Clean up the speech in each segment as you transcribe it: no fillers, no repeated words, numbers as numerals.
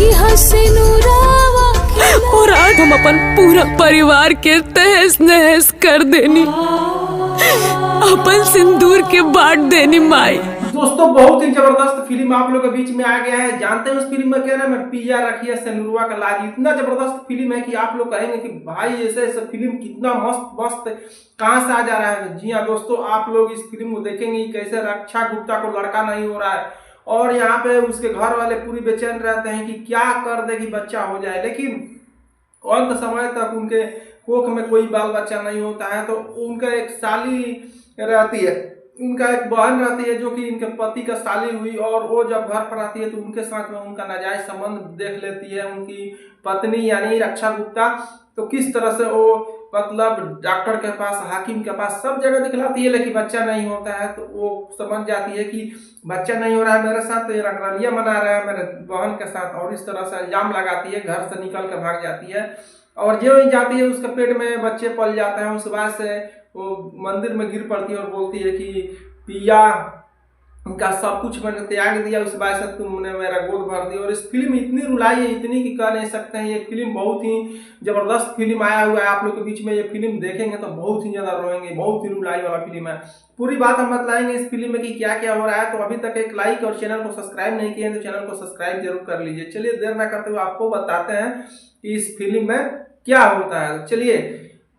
रखी हसीनुरावा और आज हम अपन पूरा परिवार के तहस नहस कर देनी, अपन सिंदूर के बांट देनी माई। दोस्तों बहुत ही जबरदस्त फिल्म आप लोग के बीच में आ गया है। जानते हैं उस फिल्म में क्या नाम है? पिया रखिया सिनुरवा का लाज। इतना जबरदस्त फिल्म है कि आप लोग कहेंगे कि भाई ऐसे ऐसे फिल्म कितना मस्त मस्त कहां से आ जा रहा है। जी हाँ दोस्तों, आप लोग इस फिल्म को देखेंगे कैसे रक्षा गुप्ता को लड़का नहीं हो रहा है और यहाँ पे उसके घर वाले पूरी बेचैन रहते हैं कि क्या कर दे कि बच्चा हो जाए, लेकिन अंत समय तक उनके कोख में कोई बाल बच्चा नहीं होता है। तो उनका एक साली रहती है, उनका एक बहन रहती है जो कि इनके पति का साली हुई, और वो जब घर पर आती है तो उनके साथ में उनका नाजायज संबंध देख लेती है उनकी पत्नी यानी रक्षा गुप्ता। तो किस तरह से वो मतलब डॉक्टर के पास, हाकिम के पास, सब जगह दिखलाती है लेकिन बच्चा नहीं होता है। तो वो समझ जाती है कि बच्चा नहीं हो रहा है मेरे साथ, तो ये रंगरलिया मना रहा है मेरे बहन के साथ, और इस तरह से इल्जाम लगाती है, घर से निकल कर भाग जाती है। और जो ही जाती है उसके पेट में बच्चे पल जाते हैं। उस बाद से वो मंदिर में गिर पड़ती है और बोलती है कि पिया उनका सब कुछ मैंने त्याग दिया, उस बात से तुमने मेरा गोद भर दिया। और इस फिल्म इतनी रुलाई है, इतनी कि कह नहीं सकते हैं। ये फिल्म बहुत ही जबरदस्त फिल्म आया हुआ है आप लोग के बीच में। ये फिल्म देखेंगे तो बहुत ही ज्यादा रोएंगे, बहुत ही रुलाई वाला फिल्म है। पूरी बात हम बतलाएंगे इस फिल्म में कि क्या क्या हो रहा है। तो अभी तक एक लाइक और चैनल को सब्सक्राइब नहीं किए तो चैनल को सब्सक्राइब जरूर कर लीजिए। चलिए देर ना करते हुए आपको बताते हैं कि इस फिल्म में क्या होता है। चलिए,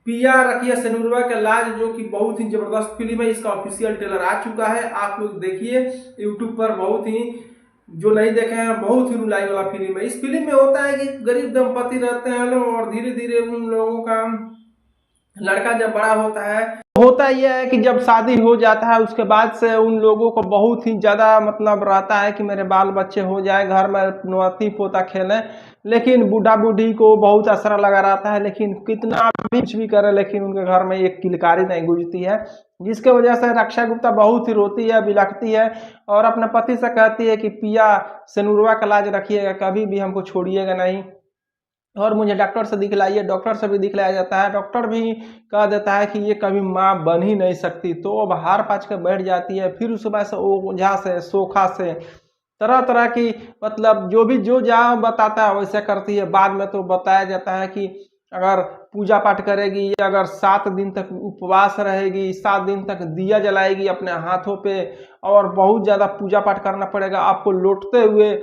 पिया रखिया सिनुरवा का लाज जो कि बहुत ही जबरदस्त फिल्म है, इसका ऑफिशियल ट्रेलर आ चुका है, आप लोग देखिए यूट्यूब पर। बहुत ही जो नहीं देखे हैं, बहुत ही रुलाई वाला फिल्म है। इस फिल्म में होता है कि गरीब दंपति रहते हैं लोग और धीरे धीरे उन लोगों का लड़का जब बड़ा होता यह है कि जब शादी हो जाता है उसके बाद से उन लोगों को बहुत ही ज्यादा मतलब रहता है कि मेरे बाल बच्चे हो जाए, घर में नौती पोता खेले। लेकिन बूढ़ा बूढ़ी को बहुत असरा लगा रहता है, लेकिन कितना भी कुछ भी करे लेकिन उनके घर में एक किलकारी नहीं गूंजती है, जिसके वजह से रक्षा गुप्ता बहुत ही रोती है, बिलखती है और अपने पति से कहती है कि पिया सिनुरवा का लाज रखिएगा, कभी भी हमको छोड़िएगा नहीं और मुझे डॉक्टर से दिखलाइए। डॉक्टर से भी दिखलाया जाता है, डॉक्टर भी कह देता है कि ये कभी माँ बन ही नहीं सकती। तो अब हार पाँच कर बैठ जाती है। फिर उसके बाद से ओझा से, सोखा से, तरह तरह की मतलब जो भी जो जहाँ बताता है वैसे करती है। बाद में तो बताया जाता है कि अगर पूजा पाठ करेगी, अगर 7 दिन तक उपवास रहेगी, 7 दिन तक दिया जलाएगी अपने हाथों पे, और बहुत ज़्यादा पूजा पाठ करना पड़ेगा आपको, लौटते हुए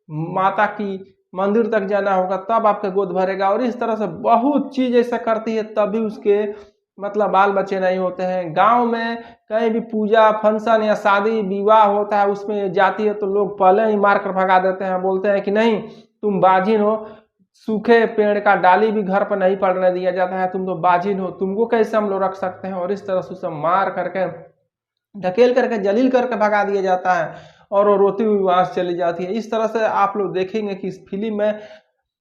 माता की मंदिर तक जाना होगा तब आपके गोद भरेगा। और इस तरह से बहुत चीज ऐसा करती है तभी उसके मतलब बाल बच्चे नहीं होते हैं। गांव में कहीं भी पूजा फंक्शन या शादी विवाह होता है उसमें जाती है तो लोग पहले ही मार कर भगा देते हैं, बोलते हैं कि नहीं तुम बाजिन हो, सूखे पेड़ का डाली भी घर पर नहीं पड़ने दिया जाता है, तुम तो बाजिन हो, तुमको कैसे हम लोग रख सकते हैं। और इस तरह से उसे मार करके ढकेल करके जलील करके भगा दिया जाता है और वो रोती हुई वहां से चली जाती है। इस तरह से आप लोग देखेंगे कि इस फिल्म में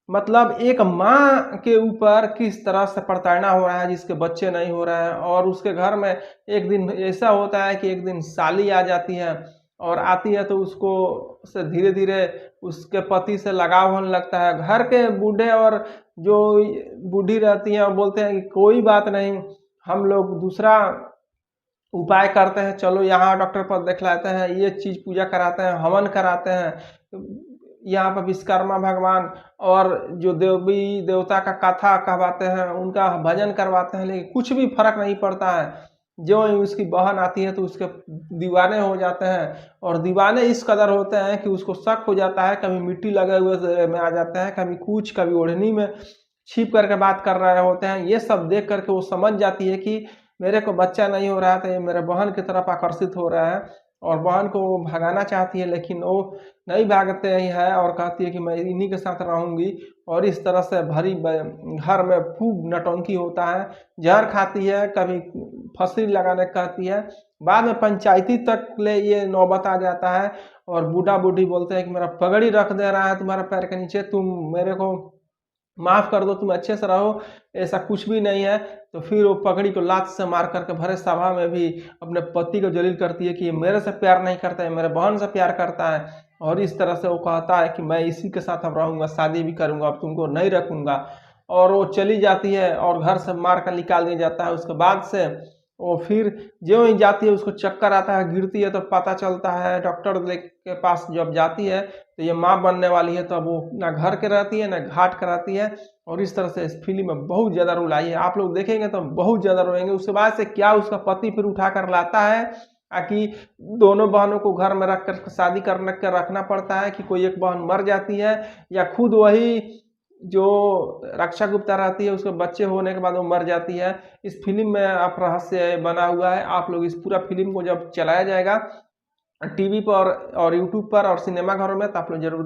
मतलब एक माँ के ऊपर किस तरह से प्रताड़ना हो रहा है जिसके बच्चे नहीं हो रहे हैं। और उसके घर में एक दिन ऐसा होता है कि एक दिन साली आ जाती है और आती है तो उसको से धीरे धीरे उसके पति से लगाव होने लगता है। घर के बूढ़े और जो बूढ़ी रहती हैं बोलते हैं कि कोई बात नहीं, हम लोग दूसरा उपाय करते हैं, चलो यहाँ डॉक्टर पर दिखलाते हैं, ये चीज पूजा कराते हैं, हवन कराते हैं, यहाँ पर विश्वकर्मा भगवान और जो देवी देवता का कथा कहवाते हैं, उनका भजन करवाते हैं, लेकिन कुछ भी फर्क नहीं पड़ता है। जो उसकी बहन आती है तो उसके दीवाने हो जाते हैं, और दीवाने इस कदर होते हैं कि उसको शक हो जाता है, कभी मिट्टी लगे हुए में आ जाते हैं, कभी कुछ, कभी ओढ़नी में छिप करके बात कर रहे होते हैं। ये सब देख करके वो समझ जाती है कि मेरे को बच्चा नहीं हो रहा था, ये मेरे बहन की तरफ आकर्षित हो रहा है, और बहन को वो भगाना चाहती है लेकिन वो नहीं भागते ही है और कहती है कि मैं इन्हीं के साथ रहूंगी। और इस तरह से भरी घर में खूब नटंकी होता है, जहर खाती है, कभी फंसी लगाने कहती है। बाद में पंचायती तक ले ये नौबत आ जाता है और बूढ़ा बूढ़ी बोलते हैं कि मेरा पगड़ी रख दे रहा है तुम्हारे पैर के नीचे, तुम मेरे को माफ कर दो, तुम अच्छे से रहो, ऐसा कुछ भी नहीं है। तो फिर वो पगड़ी को लात से मार करके भरे सभा में भी अपने पति को जलील करती है कि ये मेरे से प्यार नहीं करता है, मेरे बहन से प्यार करता है। और इस तरह से वो कहता है कि मैं इसी के साथ अब रहूंगा, शादी भी करूंगा, अब तुमको नहीं रखूंगा। और वो चली जाती है और घर से मार कर निकाल दिया जाता है। उसके बाद से वो फिर जो ही जाती है उसको चक्कर आता है, गिरती है, तो पता चलता है डॉक्टर के पास जब जाती है तो ये माँ बनने वाली है, तो अब वो ना घर के रहती है ना घाट कराती है, और इस तरह से इस फिल्म में बहुत ज़्यादा रुलाई है। आप लोग देखेंगे तो बहुत ज़्यादा रोएंगे। उसके बाद से क्या उसका पति फिर उठा कर लाता है कि दोनों बहनों को घर में रख कर शादी करने कर रखना पड़ता है, कि कोई एक बहन मर जाती है या खुद वही जो रक्षा गुप्ता रहती है उसके बच्चे होने के बाद वो मर जाती है। इस फिल्म में आप रहस्य बना हुआ है। आप लोग इस पूरा फिल्म को जब चलाया जाएगा टीवी पर और यूट्यूब पर और सिनेमा घरों में, तो आप लोग जरूर